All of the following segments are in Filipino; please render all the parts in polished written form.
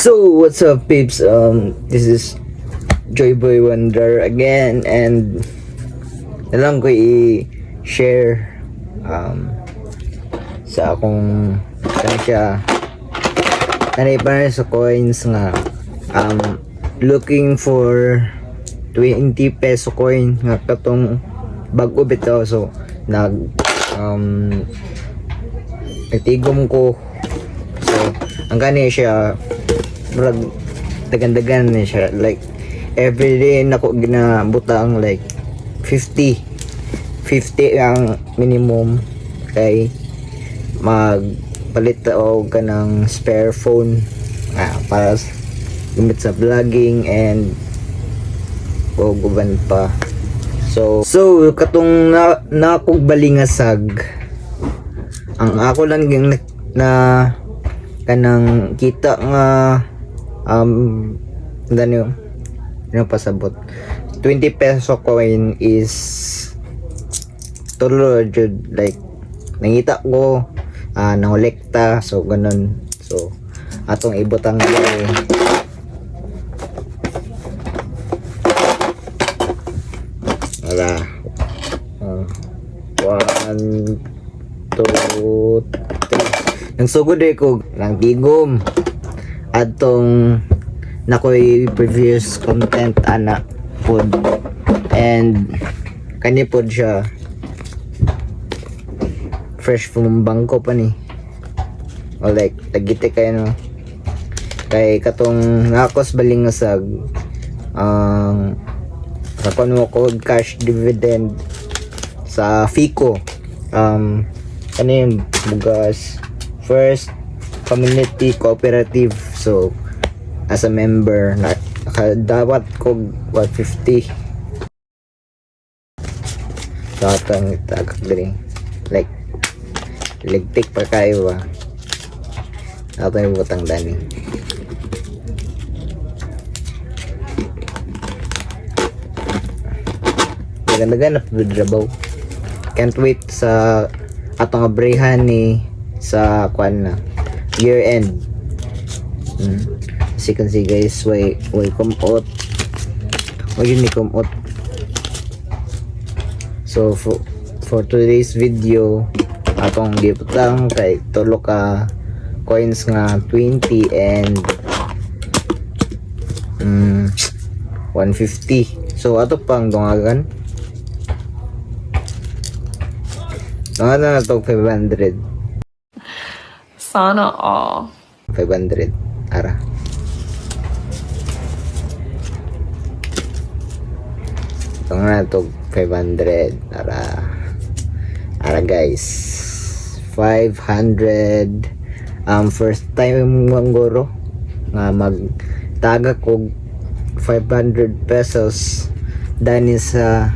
So what's up, peeps? This is Joyboy Wonder again, and nalang ko i-share sa akong siya nanay pa sa coins nga looking for 20 peso coin nga katong bago bitaw. So nagtigom ko. So ang kani siya dagan-dagan na siya, like everyday nako ginabutang like 50 ang minimum kay magpalit o kanang spare phone para gamit sa vlogging and guban pa. So katong nakog balingasag ang ako lang yung na kanang kita nga dano pasabot 20 peso coin is tulo jud, like nangita ko nangolekta, so ganun. So atong ibutang wala 1 2 3 nang sugod ko nang tigom atong nakoy previous content ana pod, and kani pod siya fresh from bangko pa ni, o like tagite kay no kay katong nakos balingasag rakon mo ko cash dividend sa FICO ano yung bugas first community cooperative. So as a member dapat ko 150 so atang tagak diri like ligtik pa kayo atong butang dani. Ganda-ganda na trabaho. Can't wait sa atong abrihan ni sa kwan na year end. As you can see guys, way come out. Yun ni come out. So for today's video atong giputang kay tulo ka coins nga 20 and 150. So ato pang dungagan na to 500. Sana all. 500 ara. Ito nga to 500 ara guys, 500. First time ang guro nga magtaga ko 500 pesos dani sa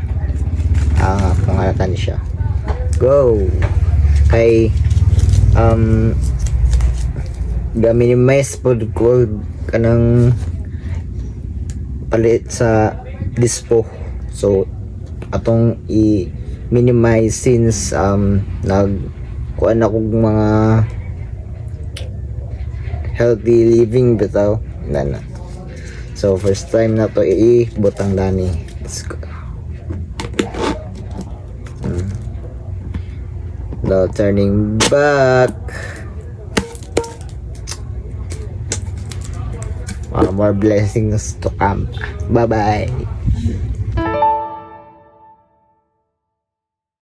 pangalatan siya go kay ga-minimize pod ko kanang palit sa dispo. So atong i-minimize since nagkuan ako mga healthy living bitaw na. So first time na to i-butang dani. Let's go. No turning back. More blessings to come. Bye bye.